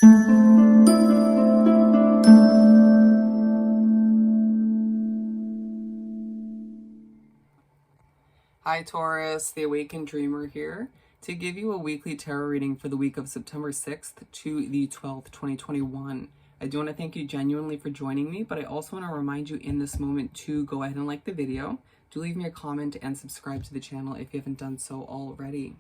Hi Taurus, the Awakened Dreamer here to give you a weekly tarot reading for the week of September 6th to the 12th, 2021. I do want to thank you genuinely for joining me, but I also want to remind you in this moment to go ahead and like the video. Do leave me a comment and subscribe to the channel if you haven't done so already.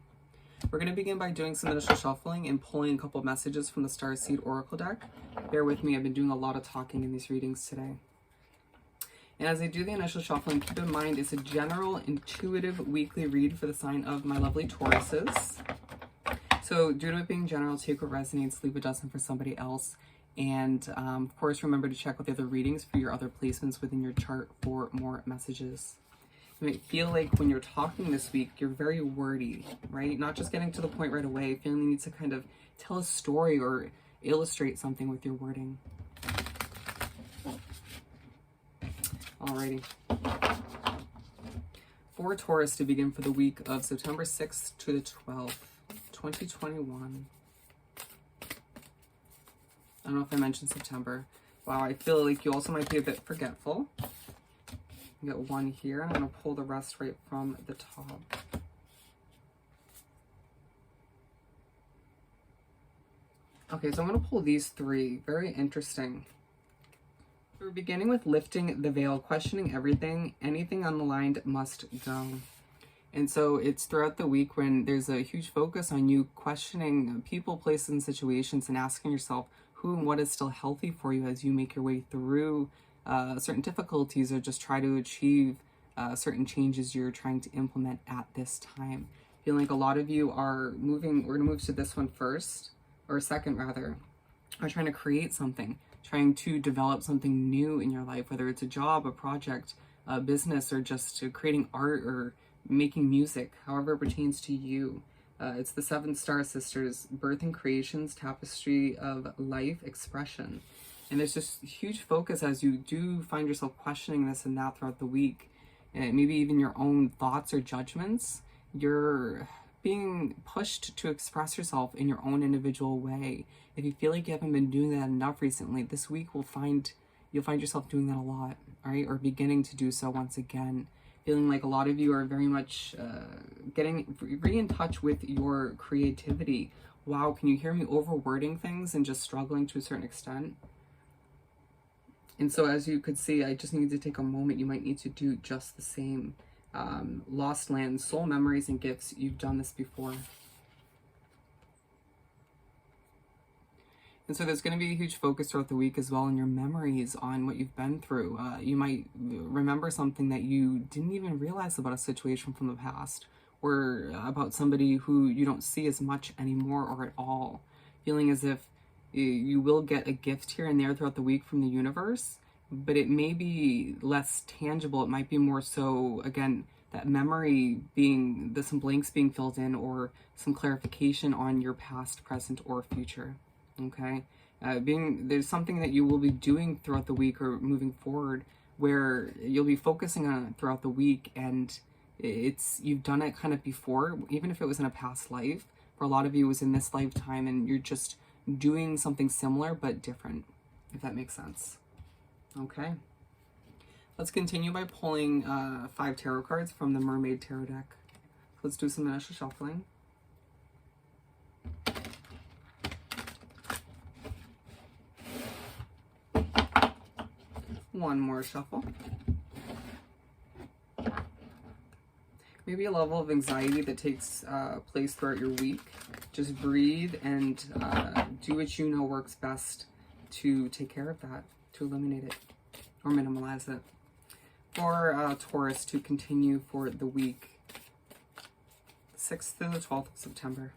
We're going to begin by doing some initial shuffling and pulling a couple of messages from the Starseed Oracle deck. Bear with me, I've been doing a lot of talking in these readings today. And as I do the initial shuffling, keep in mind it's a general, intuitive weekly read for the sign of my lovely Tauruses. So due to it being general, take what resonates, leave what doesn't for somebody else. And of course, remember to check with the other readings for your other placements within your chart for more messages. You might feel like when you're talking this week, you're very wordy, right? Not just getting to the point right away, feeling you need to kind of tell a story or illustrate something with your wording. Alrighty. For Taurus to begin for the week of September 6th to the 12th, 2021. I don't know if I mentioned September. Wow, I feel like you also might be a bit forgetful. You got one here. I'm going to pull the rest right from the top. Okay, so I'm going to pull these three. Very interesting. We're beginning with lifting the veil, questioning everything. Anything on the line must go. And so it's throughout the week when there's a huge focus on you questioning people, places, and situations and asking yourself who and what is still healthy for you as you make your way through certain difficulties or just try to achieve certain changes you're trying to implement at this time. Feeling like a lot of you are moving, we're going to move to this one first, or second rather, are trying to create something. Trying to develop something new in your life, whether it's a job, a project, a business, or just creating art or making music, however it pertains to you. It's the 7 Star Sisters, Birth and Creations, Tapestry of Life Expression. And there's just huge focus as you do find yourself questioning this and that throughout the week. And maybe even your own thoughts or judgments. You're being pushed to express yourself in your own individual way. If you feel like you haven't been doing that enough recently, this week you'll find yourself doing that a lot, all right? Or beginning to do so once again. Feeling like a lot of you are very much getting in touch with your creativity. Wow, can you hear me overwording things and just struggling to a certain extent? And so as you could see, I just need to take a moment. You might need to do just the same. Lost lands, soul memories, and gifts. You've done this before. And so there's going to be a huge focus throughout the week as well in your memories on what you've been through. You might remember something that you didn't even realize about a situation from the past, or about somebody who you don't see as much anymore or at all. Feeling as if you will get a gift here and there throughout the week from the universe, but it may be less tangible. It might be more so, again, that memory being, some blanks being filled in, or some clarification on your past, present, or future. Okay? There's something that you will be doing throughout the week or moving forward where you'll be focusing on it throughout the week, and you've done it kind of before, even if it was in a past life. For a lot of you, it was in this lifetime, and you're just doing something similar but different, if that makes sense. Okay, let's continue by pulling 5 tarot cards from the Mermaid Tarot deck. Let's do some initial shuffling. One more shuffle. Maybe a level of anxiety that takes place throughout your week. Just breathe and do what you know works best to take care of that, to eliminate it or minimize it. For Taurus to continue for the week, 6th to the 12th of September.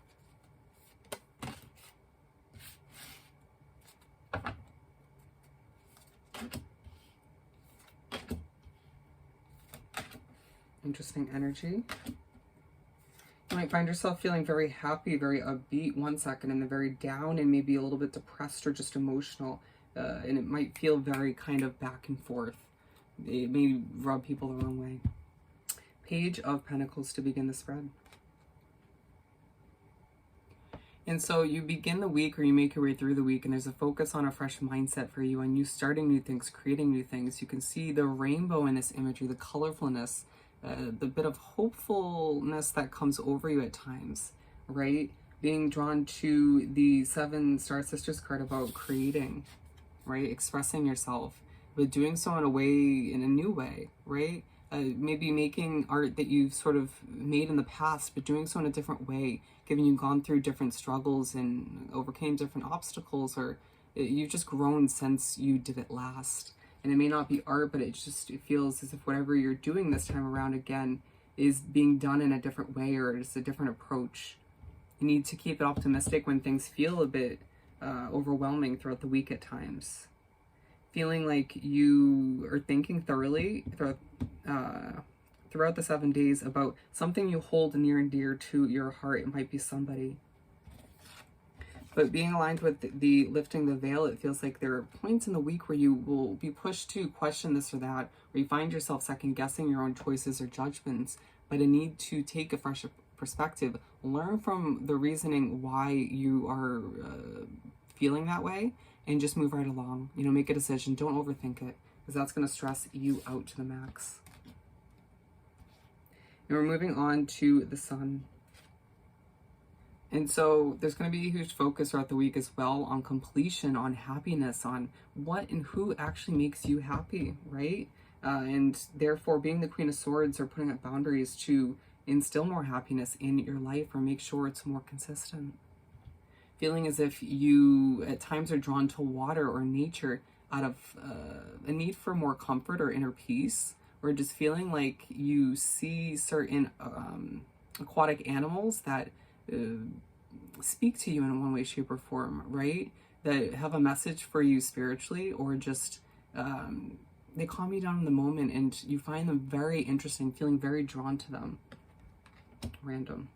Interesting energy. You might find yourself feeling very happy, very upbeat one second, and then very down and maybe a little bit depressed or just emotional. And it might feel very kind of back and forth. It may rub people the wrong way. Page of Pentacles to begin the spread. And so you begin the week, or you make your way through the week, and there's a focus on a fresh mindset for you, and you starting new things, creating new things. You can see the rainbow in this imagery, the colorfulness, the bit of hopefulness that comes over you at times, right? Being drawn to the 7 Star Sisters card about creating, right? Expressing yourself, but doing so in a way, in a new way, right? Maybe making art that you've sort of made in the past, but doing so in a different way, given you've gone through different struggles and overcame different obstacles, or you've just grown since you did it last. And it may not be art, but it feels as if whatever you're doing this time around again is being done in a different way, or it's a different approach. You need to keep it optimistic when things feel a bit overwhelming throughout the week at times. Feeling like you are thinking thoroughly throughout the 7 days about something you hold near and dear to your heart. It might be somebody. But being aligned with the lifting the veil, it feels like there are points in the week where you will be pushed to question this or that, where you find yourself second guessing your own choices or judgments, but a need to take a fresh perspective, learn from the reasoning why you are feeling that way, and just move right along. You know, make a decision. Don't overthink it, because that's going to stress you out to the max. And we're moving on to the sun. And so there's going to be a huge focus throughout the week as well on completion, on happiness, on what and who actually makes you happy, right? And therefore being the Queen of Swords, or putting up boundaries to instill more happiness in your life, or make sure it's more consistent. Feeling as if you at times are drawn to water or nature out of a need for more comfort or inner peace, or just feeling like you see certain aquatic animals that speak to you in one way, shape, or form, right? That have a message for you spiritually, or just they calm you down in the moment, and you find them very interesting, feeling very drawn to them. Random.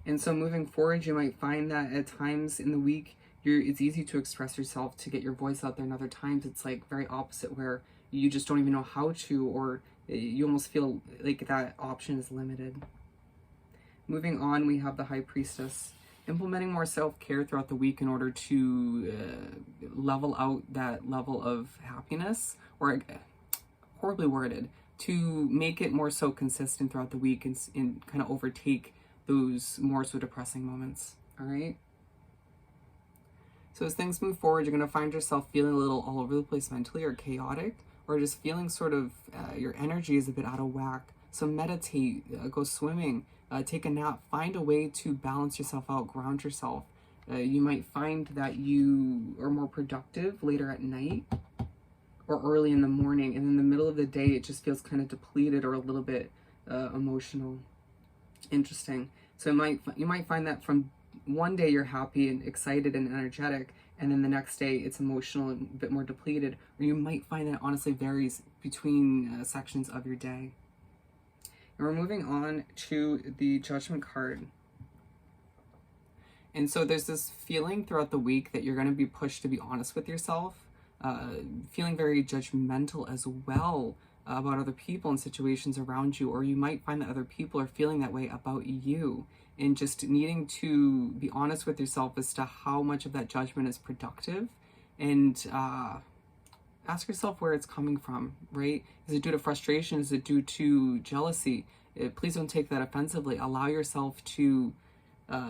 And so moving forward, you might find that at times in the week, it's easy to express yourself, to get your voice out there, and other times it's like very opposite, where you just don't even know how to, or you almost feel like that option is limited. Moving on, we have the High Priestess, implementing more self-care throughout the week in order to level out that level of happiness, or horribly worded, to make it more so consistent throughout the week, and kind of overtake those more so depressing moments. All right. So as things move forward, you're going to find yourself feeling a little all over the place mentally, or chaotic, or just feeling sort of your energy is a bit out of whack. So meditate, go swimming, take a nap, find a way to balance yourself out, ground yourself. You might find that you are more productive later at night or early in the morning, and in the middle of the day it just feels kind of depleted or a little bit emotional. Interesting. So you might find that from one day you're happy and excited and energetic, and then the next day it's emotional and a bit more depleted. Or you might find that it honestly varies between sections of your day. And we're moving on to the Judgment card. And so there's this feeling throughout the week that you're going to be pushed to be honest with yourself, feeling very judgmental as well about other people and situations around you, or you might find that other people are feeling that way about you, and just needing to be honest with yourself as to how much of that judgment is productive, and ask yourself where it's coming from, right? Is it due to frustration? Is it due to jealousy? Please don't take that offensively. Allow yourself to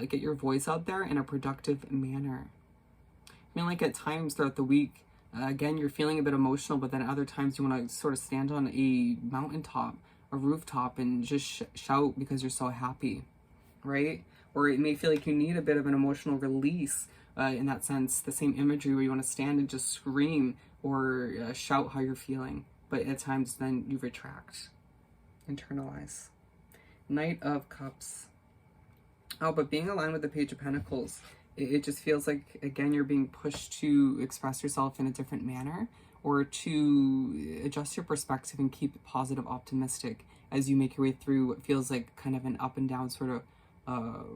get your voice out there in a productive manner. I mean, like at times throughout the week, again, you're feeling a bit emotional, but then other times you want to sort of stand on a mountaintop, a rooftop, and just shout because you're so happy, right? Or it may feel like you need a bit of an emotional release in that sense, the same imagery where you want to stand and just scream or shout how you're feeling. But at times then you retract, internalize. Knight of Cups. Oh, but being aligned with the Page of Pentacles, it just feels like, again, you're being pushed to express yourself in a different manner, or to adjust your perspective and keep it positive, optimistic as you make your way through what feels like kind of an up and down sort of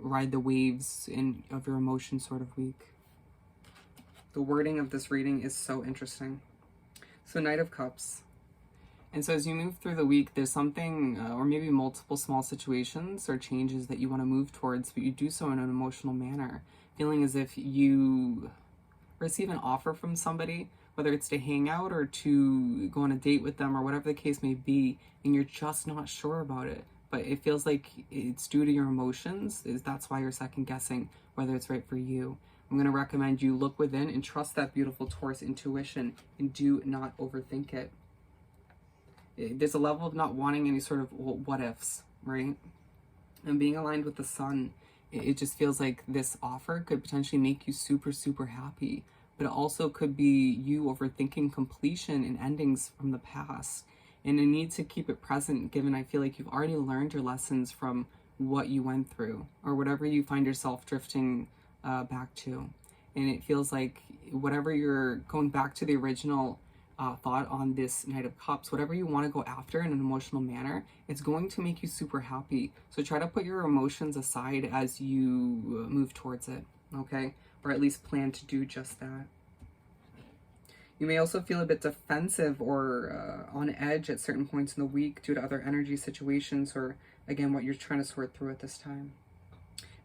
ride the waves of your emotions sort of week. The wording of this reading is so interesting. So Knight of Cups. And so as you move through the week, there's something, or maybe multiple small situations or changes that you want to move towards, but you do so in an emotional manner, feeling as if you receive an offer from somebody, whether it's to hang out or to go on a date with them or whatever the case may be, and you're just not sure about it. But it feels like it's due to your emotions. That's why you're second guessing whether it's right for you. I'm going to recommend you look within and trust that beautiful Taurus intuition and do not overthink it. There's a level of not wanting any sort of what ifs, right? And being aligned with the sun, it just feels like this offer could potentially make you super, super happy. But it also could be you overthinking completion and endings from the past. And a need to keep it present, given I feel like you've already learned your lessons from what you went through or whatever you find yourself drifting back to. And it feels like whatever you're going back to the original thought on this Knight of Cups, whatever you want to go after in an emotional manner, it's going to make you super happy. So try to put your emotions aside as you move towards it, okay? Or at least plan to do just that. You may also feel a bit defensive or on edge at certain points in the week due to other energy situations or, again, what you're trying to sort through at this time.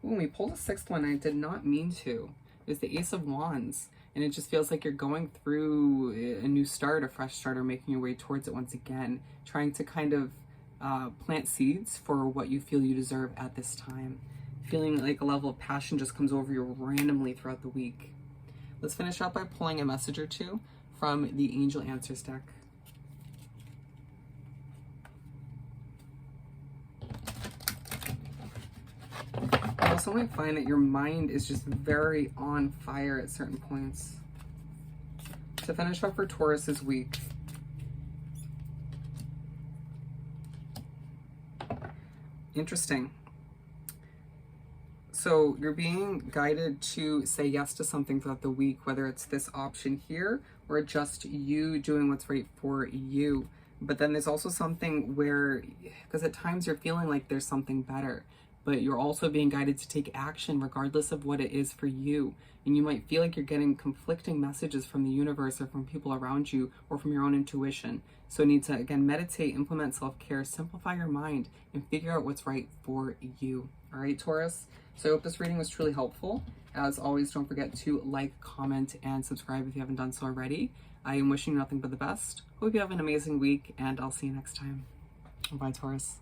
When we pulled a sixth one, I did not mean to. It was the Ace of Wands. And it just feels like you're going through a new start, a fresh start, or making your way towards it once again, trying to kind of plant seeds for what you feel you deserve at this time. Feeling like a level of passion just comes over you randomly throughout the week. Let's finish up by pulling a message or two from the Angel Answers deck. You also might find that your mind is just very on fire at certain points. To finish up for Taurus this week, interesting. So you're being guided to say yes to something throughout the week, whether it's this option here or just you doing what's right for you. But then there's also something where, because at times you're feeling like there's something better, but you're also being guided to take action regardless of what it is for you. And you might feel like you're getting conflicting messages from the universe or from people around you or from your own intuition. So you need to, again, meditate, implement self-care, simplify your mind, and figure out what's right for you. All right, Taurus? So I hope this reading was truly helpful. As always, don't forget to like, comment, and subscribe if you haven't done so already. I am wishing you nothing but the best. Hope you have an amazing week, and I'll see you next time. Bye, Taurus.